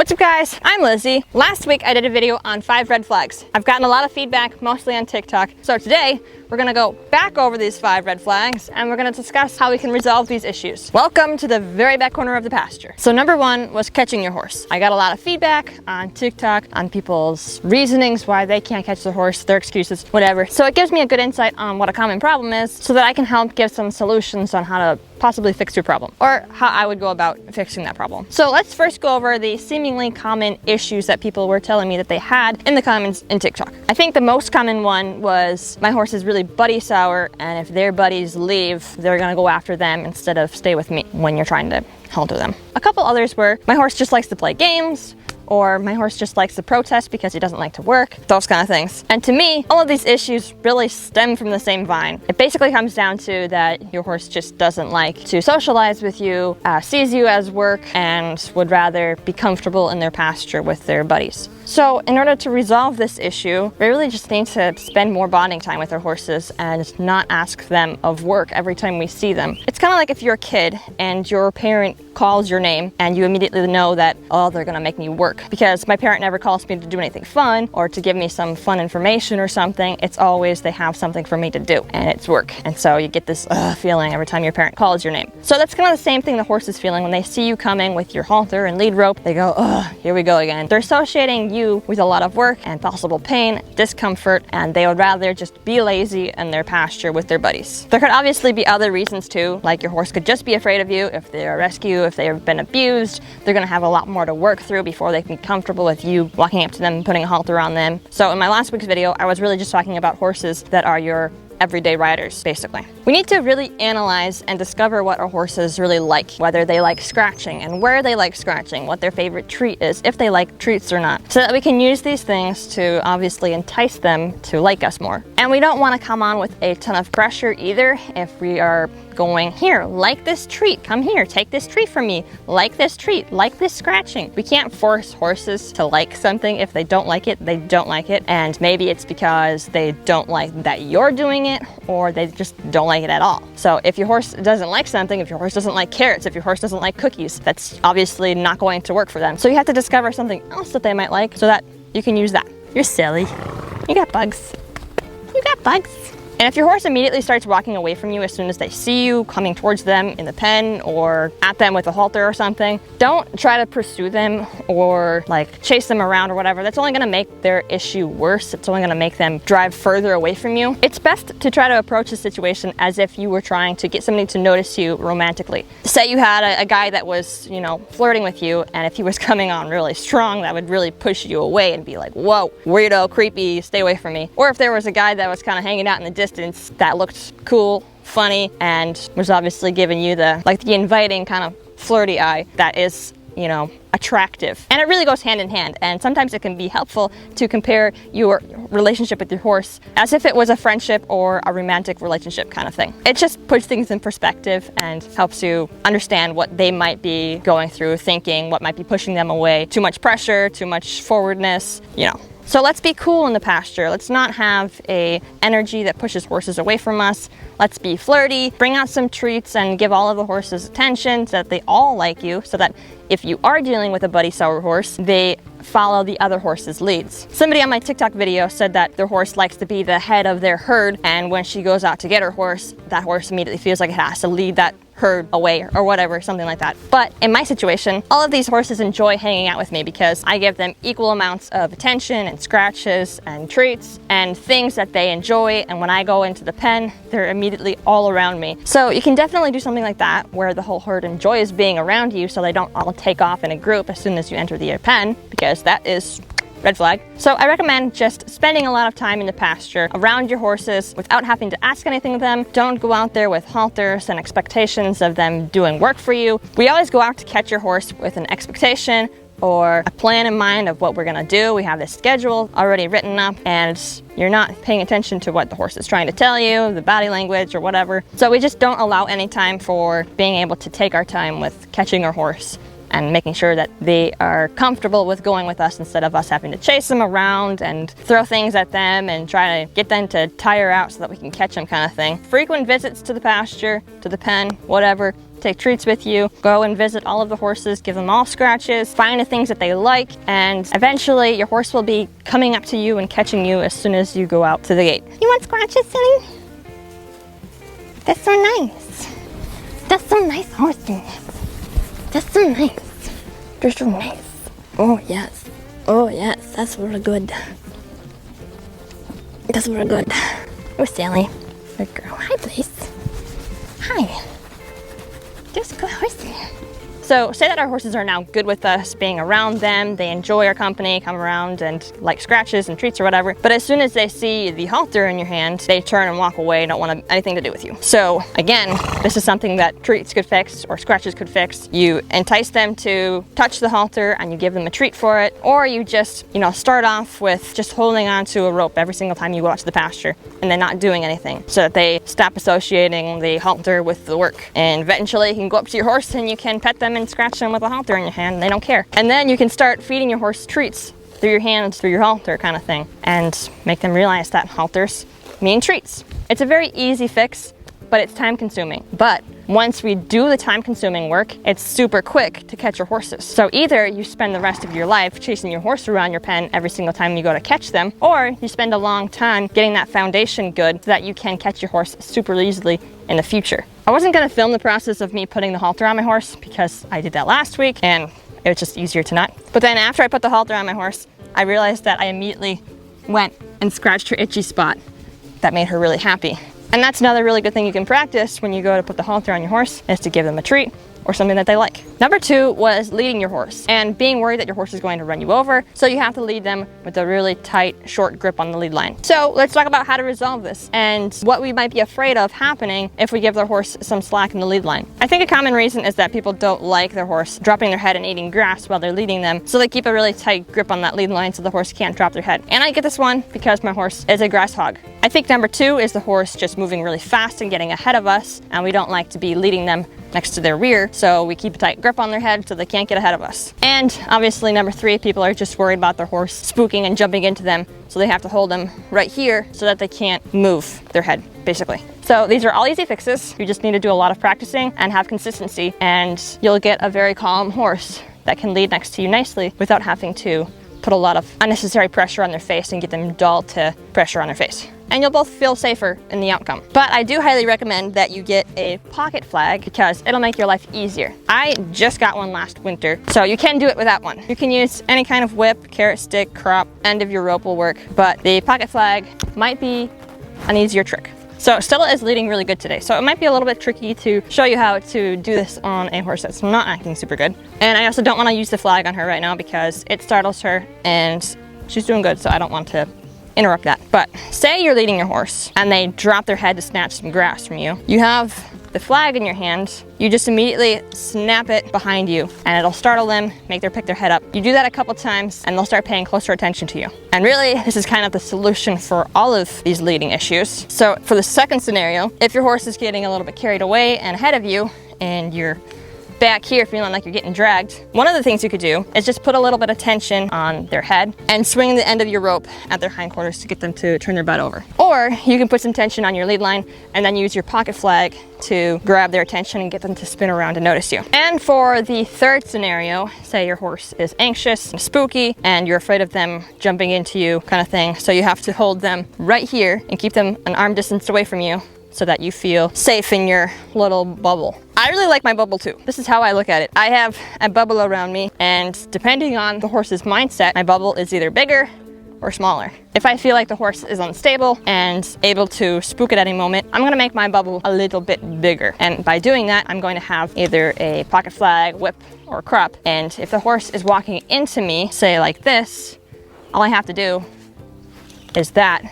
What's up guys, I'm Lizzie. Last week I did a video on 5 red flags. I've gotten a lot of feedback, mostly on TikTok. So today we're gonna go back over these 5 red flags and we're gonna discuss how we can resolve these issues. Welcome to the very back corner of the pasture. So number 1 was catching your horse. I got a lot of feedback on TikTok on people's reasonings why they can't catch their horse, their excuses, whatever. So it gives me a good insight on what a common problem is so that I can help give some solutions on how to possibly fix your problem or how I would go about fixing that problem. So let's first go over the seemingly common issues that people were telling me that they had in the comments in TikTok. I think the most common one was my horse is really buddy sour, and if their buddies leave, they're gonna go after them instead of stay with me when you're trying to halter them. A couple others were my horse just likes to play games, or my horse just likes to protest because he doesn't like to work, those kind of things. And to me, all of these issues really stem from the same vine. It basically comes down to that your horse just doesn't like to socialize with you, sees you as work, and would rather be comfortable in their pasture with their buddies. So in order to resolve this issue, we really just need to spend more bonding time with our horses and not ask them of work every time we see them. It's kind of like if you're a kid and your parent calls your name and you immediately know that, oh, they're gonna make me work. Because my parent never calls me to do anything fun or to give me some fun information or something. It's always they have something for me to do and it's work. And so you get this feeling every time your parent calls your name. So that's kind of the same thing the horse is feeling when they see you coming with your halter and lead rope. They go, oh, here we go again. They're associating you with a lot of work and possible pain, discomfort, and they would rather just be lazy in their pasture with their buddies. There could obviously be other reasons too, like your horse could just be afraid of you. If they're a rescue, if they've been abused, they're gonna have a lot more to work through before they can be comfortable with you walking up to them and putting a halter on them. So in my last week's video, I was really just talking about horses that are your everyday riders, basically. We need to really analyze and discover what our horses really like, whether they like scratching and where they like scratching, what their favorite treat is, if they like treats or not, so that we can use these things to obviously entice them to like us more. And we don't want to come on with a ton of pressure either. If we are going, here, like this treat, come here, take this treat from me, like this treat, like this scratching. We can't force horses to like something. If they don't like it, they don't like it. And maybe it's because they don't like that you're doing it, or they just don't like it at all. So if your horse doesn't like something, if your horse doesn't like carrots, if your horse doesn't like cookies, that's obviously not going to work for them. So you have to discover something else that they might like so that you can use that. You're silly. You got bugs. You got bugs. And if your horse immediately starts walking away from you as soon as they see you coming towards them in the pen or at them with a halter or something, don't try to pursue them or like chase them around or whatever. That's only gonna make their issue worse. It's only gonna make them drive further away from you. It's best to try to approach the situation as if you were trying to get somebody to notice you romantically. Say you had a guy that was, you know, flirting with you, and if he was coming on really strong, that would really push you away and be like, whoa, weirdo, creepy, stay away from me. Or if there was a guy that was kind of hanging out in the distance that looked cool, funny, and was obviously giving you the inviting kind of flirty eye that is, you know, attractive. And it really goes hand in hand, and sometimes it can be helpful to compare your relationship with your horse as if it was a friendship or a romantic relationship kind of thing. It just puts things in perspective and helps you understand what they might be going through, thinking, what might be pushing them away. Too much pressure, too much forwardness, you know. So let's be cool in the pasture. Let's not have a energy that pushes horses away from us. Let's be flirty, bring out some treats, and give all of the horses attention so that they all like you, so that if you are dealing with a buddy sour horse, they follow the other horse's leads. Somebody on my TikTok video said that their horse likes to be the head of their herd, and when she goes out to get her horse, that horse immediately feels like it has to lead that herd away or whatever, something like that. But in my situation, all of these horses enjoy hanging out with me because I give them equal amounts of attention and scratches and treats and things that they enjoy, and when I go into the pen, they're immediately all around me. So you can definitely do something like that where the whole herd enjoys being around you so they don't all take off in a group as soon as you enter the pen, because that is red flag. So I recommend just spending a lot of time in the pasture around your horses without having to ask anything of them. Don't go out there with halters and expectations of them doing work for you. We always go out to catch your horse with an expectation or a plan in mind of what we're gonna do. We have this schedule already written up, and you're not paying attention to what the horse is trying to tell you, the body language or whatever. So we just don't allow any time for being able to take our time with catching our horse and making sure that they are comfortable with going with us instead of us having to chase them around and throw things at them and try to get them to tire out so that we can catch them kind of thing. Frequent visits to the pasture, to the pen, whatever, take treats with you, go and visit all of the horses, give them all scratches, find the things that they like, and eventually your horse will be coming up to you and catching you as soon as you go out to the gate. You want scratches, Silly? That's so nice. That's so nice horses. That's so nice. They're so nice. Oh yes. Oh yes, that's really good. That's really good. Oh, Sally. Good girl. Hi, please. Hi. There's a good horse in there. So say that our horses are now good with us being around them, they enjoy our company, come around and like scratches and treats or whatever, but as soon as they see the halter in your hand, they turn and walk away and don't want anything to do with you. So again, this is something that treats could fix or scratches could fix. You entice them to touch the halter and you give them a treat for it, or you just, start off with just holding on to a rope every single time you go out to the pasture and then not doing anything so that they stop associating the halter with the work. And eventually you can go up to your horse and you can pet them and scratch them with a halter in your hand and they don't care. And then you can start feeding your horse treats through your hands, through your halter kind of thing, and make them realize that halters mean treats. It's a very easy fix, but it's time consuming. But once we do the time consuming work, it's super quick to catch your horses. So either you spend the rest of your life chasing your horse around your pen every single time you go to catch them, or you spend a long time getting that foundation good so that you can catch your horse super easily in the future. I wasn't gonna film the process of me putting the halter on my horse because I did that last week and it was just easier to not. But then after I put the halter on my horse, I realized that I immediately went and scratched her itchy spot. That made her really happy. And that's another really good thing you can practice when you go to put the halter on your horse, is to give them a treat or something that they like. Number 2 was leading your horse and being worried that your horse is going to run you over, so you have to lead them with a really tight, short grip on the lead line. So let's talk about how to resolve this and what we might be afraid of happening if we give their horse some slack in the lead line. I think a common reason is that people don't like their horse dropping their head and eating grass while they're leading them, so they keep a really tight grip on that lead line so the horse can't drop their head. And I get this one because my horse is a grass hog. I think number 2 is the horse just moving really fast and getting ahead of us, and we don't like to be leading them next to their rear, so we keep a tight grip on their head so they can't get ahead of us. And obviously number 3, people are just worried about their horse spooking and jumping into them, so they have to hold them right here so that they can't move their head, basically. So these are all easy fixes. You just need to do a lot of practicing and have consistency, and you'll get a very calm horse that can lead next to you nicely without having to put a lot of unnecessary pressure on their face and get them dull to pressure on their face. And you'll both feel safer in the outcome. But I do highly recommend that you get a pocket flag because it'll make your life easier. I just got one last winter, so you can do it without one. You can use any kind of whip, carrot stick, crop, end of your rope will work, but the pocket flag might be an easier trick. So Stella is leading really good today, so it might be a little bit tricky to show you how to do this on a horse that's not acting super good. And I also don't want to use the flag on her right now because it startles her and she's doing good, so I don't want to interrupt that. But say you're leading your horse and they drop their head to snatch some grass from you. You have the flag in your hand, you just immediately snap it behind you and it'll startle them, make them pick their head up. You do that a couple times and they'll start paying closer attention to you. And really, this is kind of the solution for all of these leading issues. So for the second scenario, if your horse is getting a little bit carried away and ahead of you and you're back here feeling like you're getting dragged, one of the things you could do is just put a little bit of tension on their head and swing the end of your rope at their hindquarters to get them to turn their butt over. Or you can put some tension on your lead line and then use your pocket flag to grab their attention and get them to spin around and notice you. And for the third scenario, say your horse is anxious and spooky and you're afraid of them jumping into you kind of thing, so you have to hold them right here and keep them an arm distance away from you so that you feel safe in your little bubble. I really like my bubble too. This is how I look at it. I have a bubble around me, and depending on the horse's mindset, my bubble is either bigger or smaller. If I feel like the horse is unstable and able to spook at any moment, I'm gonna make my bubble a little bit bigger. And by doing that, I'm going to have either a pocket flag, whip, or crop. And if the horse is walking into me, say like this, all I have to do is that,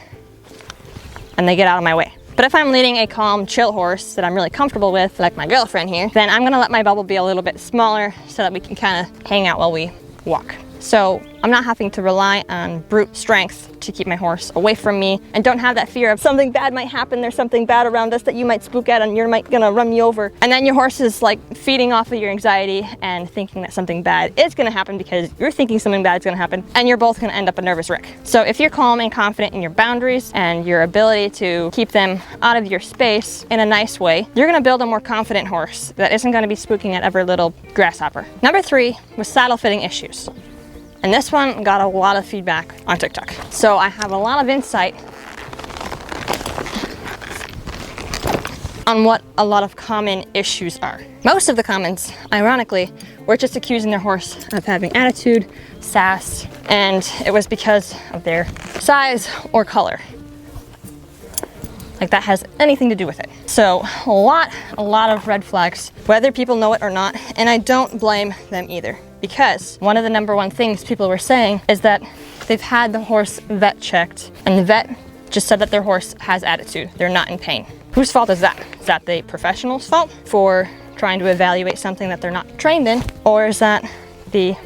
and they get out of my way. But if I'm leading a calm, chill horse that I'm really comfortable with, like my girlfriend here, then I'm gonna let my bubble be a little bit smaller so that we can kind of hang out while we walk. So I'm not having to rely on brute strength to keep my horse away from me, and don't have that fear of something bad might happen, there's something bad around us that you might spook at and you're gonna run me over. And then your horse is like feeding off of your anxiety and thinking that something bad is gonna happen because you're thinking something bad is gonna happen, and you're both gonna end up a nervous wreck. So if you're calm and confident in your boundaries and your ability to keep them out of your space in a nice way, you're gonna build a more confident horse that isn't gonna be spooking at every little grasshopper. Number 3 was saddle fitting issues. And this one got a lot of feedback on TikTok. So I have a lot of insight on what a lot of common issues are. Most of the comments, ironically, were just accusing their horse of having attitude, sass, and it was because of their size or color. Like that has anything to do with it. So a lot of red flags, whether people know it or not, and I don't blame them either. Because one of the number one things people were saying is that they've had the horse vet checked and the vet just said that their horse has attitude. They're not in pain. Whose fault is that? Is that the professional's fault for trying to evaluate something that they're not trained in? Or is that the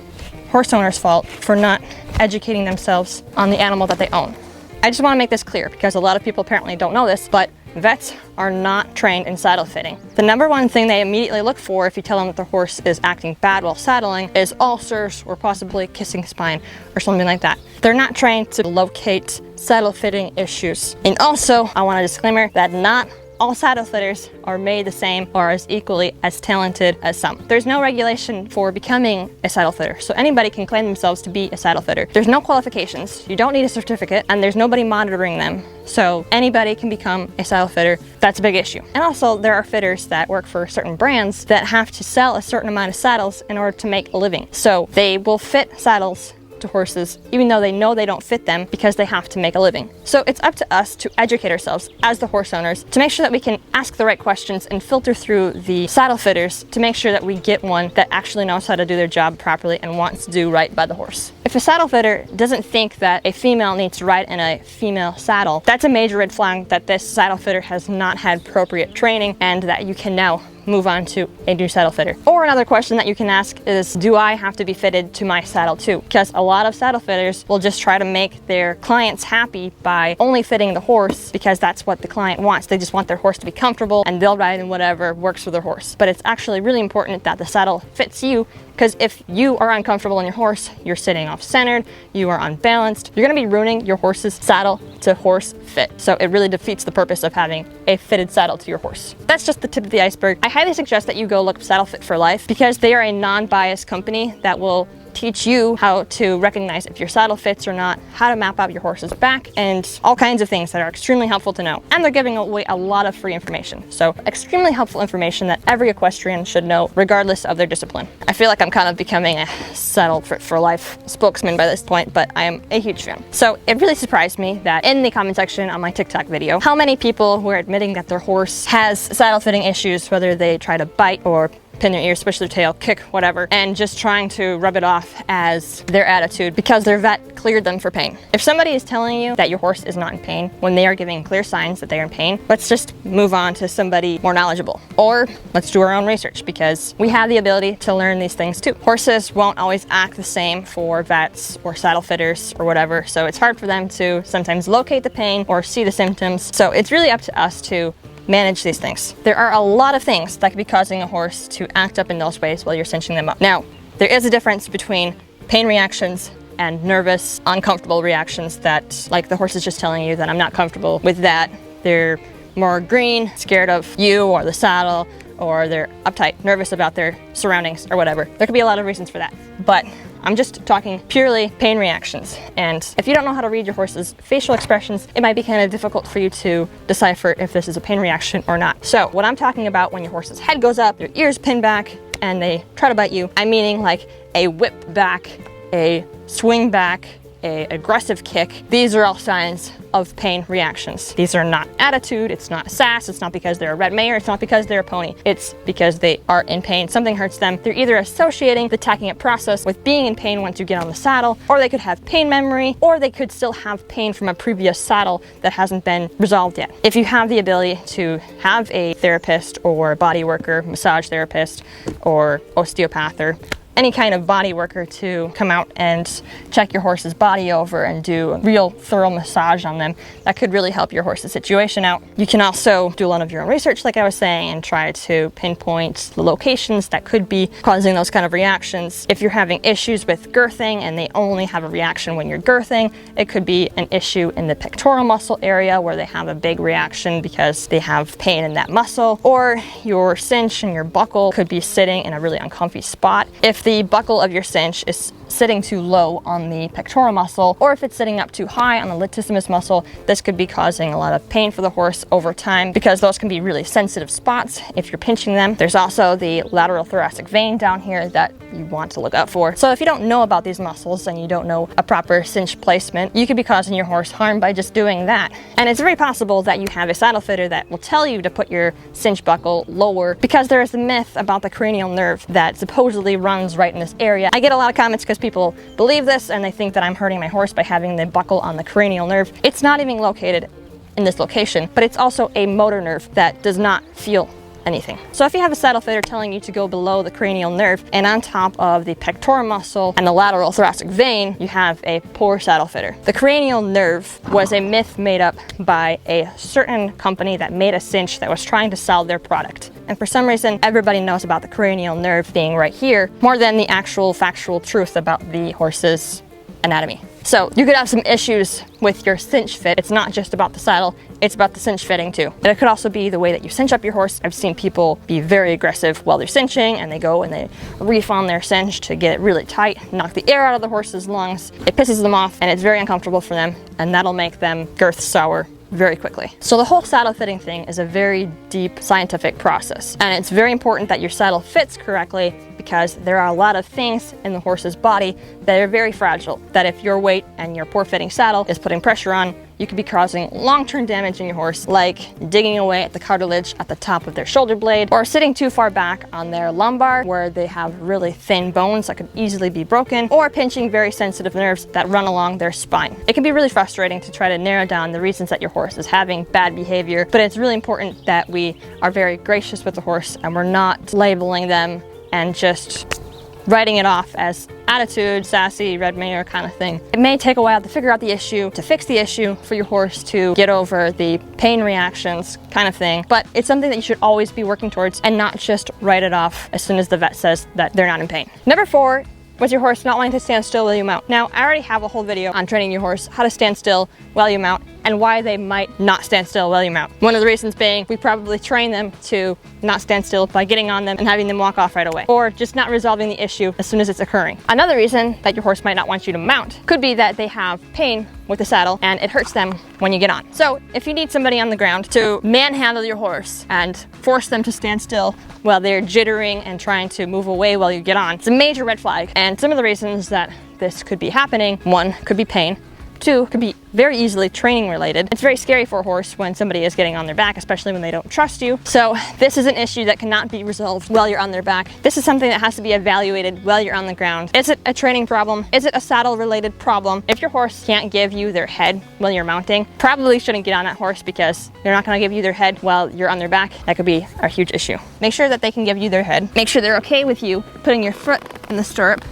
horse owner's fault for not educating themselves on the animal that they own? I just want to make this clear because a lot of people apparently don't know this, but vets are not trained in saddle fitting. The number one thing they immediately look for if you tell them that the horse is acting bad while saddling is ulcers or possibly kissing spine or something like that. They're not trained to locate saddle fitting issues. And also, I want a disclaimer that not all saddle fitters are made the same or as equally as talented as some. There's no regulation for becoming a saddle fitter, so anybody can claim themselves to be a saddle fitter. There's no qualifications, you don't need a certificate, and there's nobody monitoring them. So anybody can become a saddle fitter. That's a big issue. And also there are fitters that work for certain brands that have to sell a certain amount of saddles in order to make a living. So they will fit saddles to horses even though they know they don't fit them because they have to make a living. So it's up to us to educate ourselves as the horse owners to make sure that we can ask the right questions and filter through the saddle fitters to make sure that we get one that actually knows how to do their job properly and wants to do right by the horse. If a saddle fitter doesn't think that a female needs to ride in a female saddle, that's a major red flag that this saddle fitter has not had appropriate training and that you can now move on to a new saddle fitter. Or another question that you can ask is, do I have to be fitted to my saddle too? Because a lot of saddle fitters will just try to make their clients happy by only fitting the horse because that's what the client wants. They just want their horse to be comfortable and they'll ride in whatever works for their horse. But it's actually really important that the saddle fits you, because if you are uncomfortable in your horse, you're sitting off-centered, you are unbalanced, you're gonna be ruining your horse's saddle to horse fit. So it really defeats the purpose of having a fitted saddle to your horse. That's just the tip of the iceberg. I highly suggest that you go look up Saddle Fit for Life because they are a non-biased company that will teach you how to recognize if your saddle fits or not, how to map out your horse's back, and all kinds of things that are extremely helpful to know. And they're giving away a lot of free information. So extremely helpful information that every equestrian should know regardless of their discipline. I feel like I'm kind of becoming a Saddle Fit for Life spokesman by this point, but I am a huge fan. So it really surprised me that in the comment section on my TikTok video, how many people were admitting that their horse has saddle fitting issues, whether they try to bite or pin their ears, switch their tail, kick, whatever, and just trying to rub it off as their attitude because their vet cleared them for pain. If somebody is telling you that your horse is not in pain when they are giving clear signs that they are in pain, let's just move on to somebody more knowledgeable. Or let's do our own research because we have the ability to learn these things too. Horses won't always act the same for vets or saddle fitters or whatever, so it's hard for them to sometimes locate the pain or see the symptoms. So it's really up to us to manage these things. There are a lot of things that could be causing a horse to act up in those ways while you're cinching them up. Now, there is a difference between pain reactions and nervous, uncomfortable reactions that, like the horse is just telling you that I'm not comfortable with that. They're more green, scared of you or the saddle, or they're uptight, nervous about their surroundings or whatever. There could be a lot of reasons for that. But I'm just talking purely pain reactions. And if you don't know how to read your horse's facial expressions, it might be kind of difficult for you to decipher if this is a pain reaction or not. So what I'm talking about when your horse's head goes up, their ears pin back, and they try to bite you, I'm meaning like a whip back, a swing back, an aggressive kick. These are all signs of pain reactions. These are not attitude, it's not sass, it's not because they're a red mare, it's not because they're a pony. It's because they are in pain, something hurts them. They're either associating the tacking up process with being in pain once you get on the saddle, or they could have pain memory, or they could still have pain from a previous saddle that hasn't been resolved yet. If you have the ability to have a therapist or body worker, massage therapist, or osteopath, or any kind of body worker to come out and check your horse's body over and do a real thorough massage on them. That could really help your horse's situation out. You can also do a lot of your own research, like I was saying, and try to pinpoint the locations that could be causing those kind of reactions. If you're having issues with girthing and they only have a reaction when you're girthing, it could be an issue in the pectoral muscle area where they have a big reaction because they have pain in that muscle, or your cinch and your buckle could be sitting in a really uncomfy spot. If the buckle of your cinch is sitting too low on the pectoral muscle, or if it's sitting up too high on the latissimus muscle, this could be causing a lot of pain for the horse over time because those can be really sensitive spots if you're pinching them. There's also the lateral thoracic vein down here that you want to look out for. So if you don't know about these muscles and you don't know a proper cinch placement, you could be causing your horse harm by just doing that. And it's very possible that you have a saddle fitter that will tell you to put your cinch buckle lower because there is a myth about the cranial nerve that supposedly runs right in this area. I get a lot of comments because people believe this and they think that I'm hurting my horse by having the buckle on the cranial nerve. It's not even located in this location, but it's also a motor nerve that does not feel anything. So if you have a saddle fitter telling you to go below the cranial nerve and on top of the pectoral muscle and the lateral thoracic vein, you have a poor saddle fitter. The cranial nerve was a myth made up by a certain company that made a cinch that was trying to sell their product. And for some reason, everybody knows about the cranial nerve being right here more than the actual factual truth about the horse's anatomy. So you could have some issues with your cinch fit. It's not just about the saddle, it's about the cinch fitting too. And it could also be the way that you cinch up your horse. I've seen people be very aggressive while they're cinching and they go and they reef on their cinch to get it really tight, knock the air out of the horse's lungs. It pisses them off and it's very uncomfortable for them, and that'll make them girth sour very quickly. So the whole saddle fitting thing is a very deep scientific process, and it's very important that your saddle fits correctly because there are a lot of things in the horse's body that are very fragile, that if your weight and your poor fitting saddle is putting pressure on, you could be causing long-term damage in your horse, like digging away at the cartilage at the top of their shoulder blade, or sitting too far back on their lumbar where they have really thin bones that could easily be broken, or pinching very sensitive nerves that run along their spine. It can be really frustrating to try to narrow down the reasons that your horse is having bad behavior, but it's really important that we are very gracious with the horse and we're not labeling them and just writing it off as attitude, sassy, red mare kind of thing. It may take a while to figure out the issue, to fix the issue, for your horse to get over the pain reactions kind of thing, but it's something that you should always be working towards and not just write it off as soon as the vet says that they're not in pain. Number 4, was your horse not wanting to stand still while you mount? Now, I already have a whole video on training your horse how to stand still while you mount and why they might not stand still while you mount. One of the reasons being we probably train them to not stand still by getting on them and having them walk off right away, or just not resolving the issue as soon as it's occurring. Another reason that your horse might not want you to mount could be that they have pain with the saddle and it hurts them when you get on. So if you need somebody on the ground to manhandle your horse and force them to stand still while they're jittering and trying to move away while you get on, it's a major red flag. And some of the reasons that this could be happening, 1 could be pain, 2 could be very easily training related. It's very scary for a horse when somebody is getting on their back, especially when they don't trust you. So this is an issue that cannot be resolved while you're on their back. This is something that has to be evaluated while you're on the ground. Is it a training problem? Is it a saddle related problem? If your horse can't give you their head while you're mounting, probably shouldn't get on that horse because they're not going to give you their head while you're on their back. That could be a huge issue. Make sure that they can give you their head. Make sure they're okay with you putting your foot in the stirrup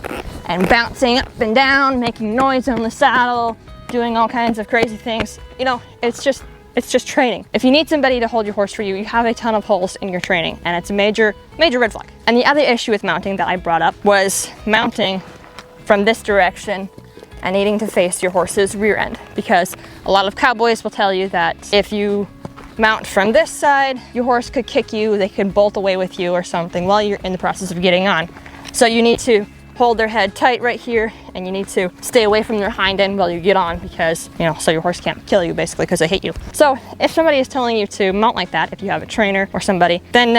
and bouncing up and down, making noise on the saddle, doing all kinds of crazy things. You know, it's just training. If you need somebody to hold your horse for you, you have a ton of holes in your training, and it's a major red flag. And the other issue with mounting that I brought up was mounting from this direction and needing to face your horse's rear end, because a lot of cowboys will tell you that if you mount from this side, your horse could kick you, they could bolt away with you or something while you're in the process of getting on. So you need to hold their head tight right here, and you need to stay away from their hind end while you get on, because, you know, so your horse can't kill you basically because they hate you. So if somebody is telling you to mount like that, if you have a trainer or somebody, then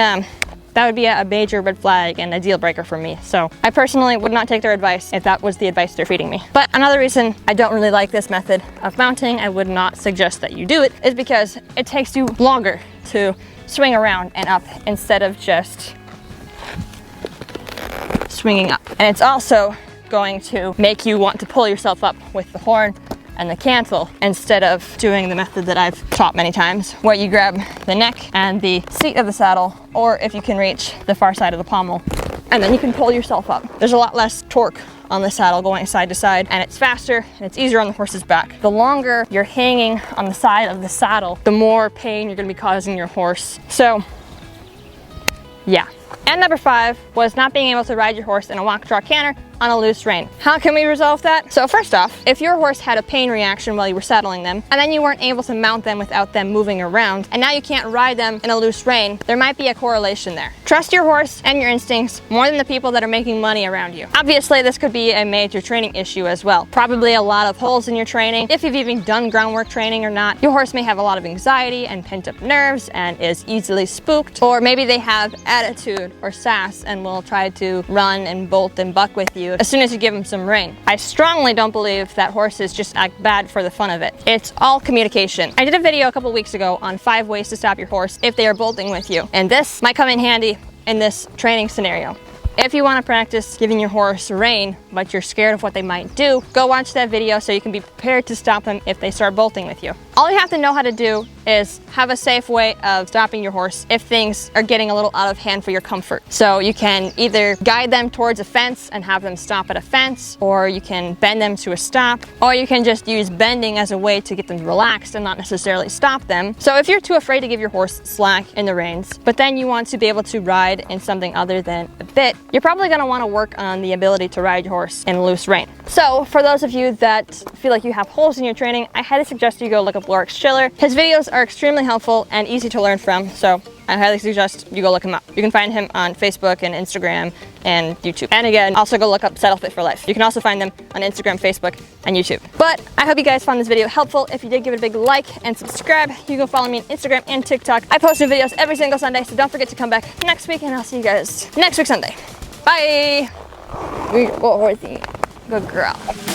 that would be a major red flag and a deal breaker for me. So I personally would not take their advice if that was the advice they're feeding me. But another reason I don't really like this method of mounting, I would not suggest that you do it, is because it takes you longer to swing around and up instead of just swinging up. And it's also going to make you want to pull yourself up with the horn and the cantle instead of doing the method that I've taught many times, where you grab the neck and the seat of the saddle, or if you can reach the far side of the pommel, and then you can pull yourself up. There's a lot less torque on the saddle going side to side, and it's faster and it's easier on the horse's back. The longer you're hanging on the side of the saddle, the more pain you're gonna be causing your horse. So, yeah. And number 5 was not being able to ride your horse in a walk, trot, canter on a loose rein. How can we resolve that? So first off, if your horse had a pain reaction while you were saddling them, and then you weren't able to mount them without them moving around, and now you can't ride them in a loose rein, there might be a correlation there. Trust your horse and your instincts more than the people that are making money around you. Obviously, this could be a major training issue as well. Probably a lot of holes in your training. If you've even done groundwork training or not, your horse may have a lot of anxiety and pent-up nerves and is easily spooked, or maybe they have attitude or sass and will try to run and bolt and buck with you as soon as you give them some rein. I strongly don't believe that horses just act bad for the fun of it. It's all communication. I did a video a couple weeks ago on 5 ways to stop your horse if they are bolting with you, and this might come in handy in this training scenario. If you want to practice giving your horse rein, but you're scared of what they might do, go watch that video so you can be prepared to stop them if they start bolting with you. All you have to know how to do is have a safe way of stopping your horse if things are getting a little out of hand for your comfort. So you can either guide them towards a fence and have them stop at a fence, or you can bend them to a stop, or you can just use bending as a way to get them relaxed and not necessarily stop them. So if you're too afraid to give your horse slack in the reins, but then you want to be able to ride in something other than a bit, you're probably going to want to work on the ability to ride your horse in a loose rein. So for those of you that feel like you have holes in your training, I highly suggest you go look up Lorik's Schiller. His videos are extremely helpful and easy to learn from, so I highly suggest you go look him up. You can find him on Facebook and Instagram and YouTube. And again, also go look up Saddle Fit for Life. You can also find them on Instagram, Facebook, and YouTube. But I hope you guys found this video helpful. If you did, give it a big like and subscribe. You can follow me on Instagram and TikTok. I post new videos every single Sunday, so don't forget to come back next week, and I'll see you guys next week Sunday. Bye! Good horsey. Good girl.